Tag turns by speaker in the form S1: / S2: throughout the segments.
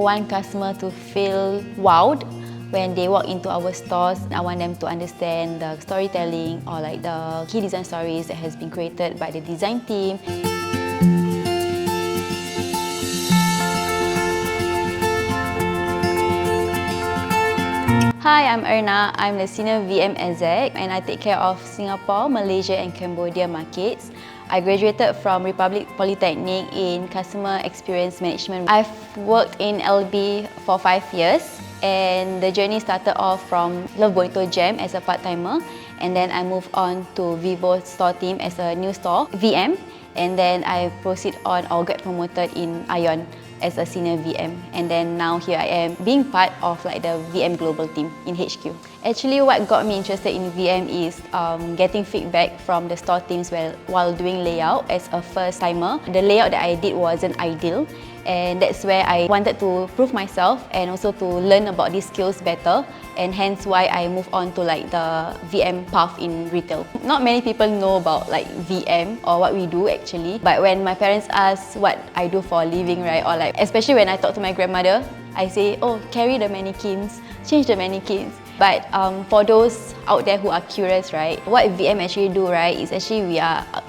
S1: want customer to feel wowed when they walk into our stores. I want them to understand the storytelling or like the key design stories that has been created by the design team. Hi, I'm Erna. I'm the Senior VM Exec and I take care of Singapore, Malaysia and Cambodia markets. I graduated from Republic Polytechnic in Customer Experience Management. I've worked in LB for 5 years and the journey started off from Love Bonito Jam as a part-timer, and then I moved on to Vivo store team as a new store VM, and then I proceed on or get promoted in Ion as a senior VM, and then now here I am being part of like the VM global team in HQ. Actually, what got me interested in VM is getting feedback from the store teams while doing layout as a first timer. The layout that I did wasn't ideal, and that's where I wanted to prove myself and also to learn about these skills better, and hence why I moved on to like the VM path in retail. Not many people know about like VM or what we do actually, but when my parents ask what I do for a living, right, or like especially when I talk to my grandmother, I say, oh, carry the mannequins, change the mannequins. But for those out there who are curious, right, what VM actually do, right, is actually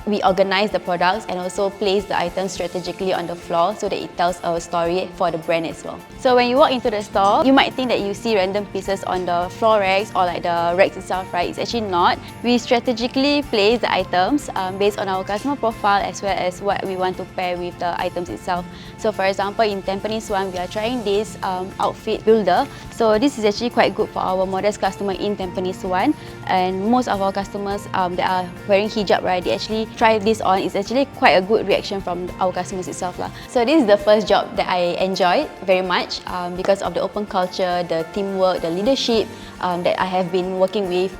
S1: we organize the products and also place the items strategically on the floor so that it tells a story for the brand as well. So when you walk into the store, you might think that you see random pieces on the floor racks or like the racks itself, right? It's actually not. We strategically place the items based on our customer profile as well as what we want to pair with the items itself. So for example, in Tampines 1, we are trying this outfit builder. So this is actually quite good for our modest customer in Tampines 1, and most of our customers that are wearing hijab, right, they actually try this on. It's actually quite a good reaction from our customers itself lah. So this is the first job that I enjoyed very much because of the open culture, the teamwork, the leadership that I have been working with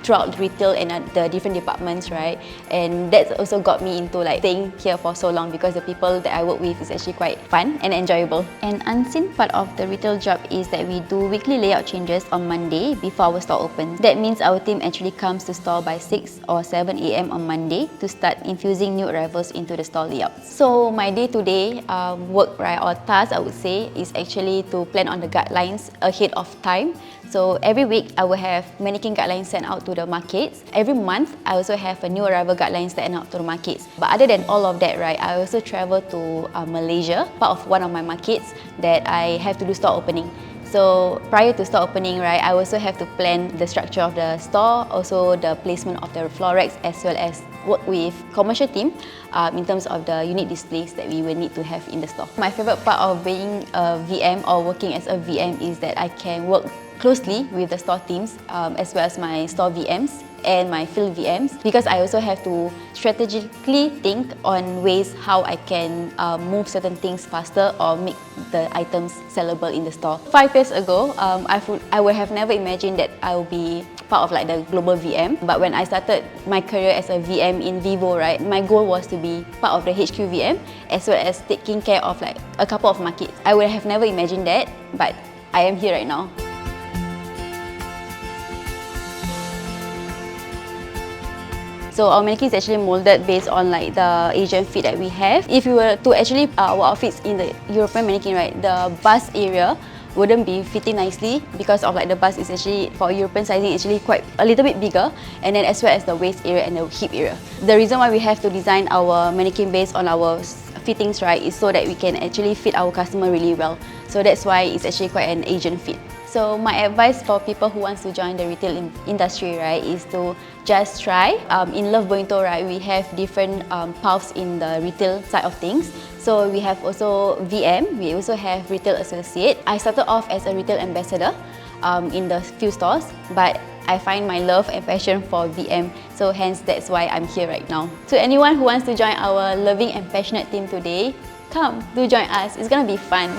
S1: throughout retail and the different departments, right? And that's also got me into like staying here for so long because the people that I work with is actually quite fun and enjoyable. An unseen part of the retail job is that we do weekly layout changes on Monday before our store opens. That means our team actually comes to store by 6 or 7 AM on Monday to start infusing new arrivals into the store layout. So my day-to-day work, right, or task I would say is actually to plan on the guidelines ahead of time. So every week I will have mannequin guidelines sent out to the markets. Every month I also have a new arrival guidelines sent out to the markets. But other than all of that, right, I also travel to Malaysia, part of one of my markets that I have to do store opening. So prior to store opening, right, I also have to plan the structure of the store, also the placement of the floor racks, as well as work with commercial team in terms of the unique displays that we will need to have in the store. My favorite part of being a VM or working as a VM is that I can work closely with the store teams as well as my store VMs and my field VMs, because I also have to strategically think on ways how I can move certain things faster or make the items sellable in the store. 5 years ago, I would have never imagined that I will be part of like the global VM. But when I started my career as a VM in Vivo, right, my goal was to be part of the HQ VM as well as taking care of like a couple of markets. I would have never imagined that, but I am here right now. So our mannequin is actually molded based on like the Asian fit that we have. If you were to actually our outfits in the European mannequin, right, the bust area wouldn't be fitting nicely because of like the bust is actually for European sizing actually quite a little bit bigger, and then as well as the waist area and the hip area. The reason why we have to design our mannequin based on our fittings, right, is so that we can actually fit our customer really well. So that's why it's actually quite an Asian fit. So my advice for people who wants to join the retail industry, right, is to just try. In Love Bonito, right, we have different paths in the retail side of things. So we have also VM, we also have retail associate. I started off as a retail ambassador in the few stores, but I find my love and passion for VM, so hence that's why I'm here right now. To anyone who wants to join our loving and passionate team today, come, do join us, it's gonna be fun.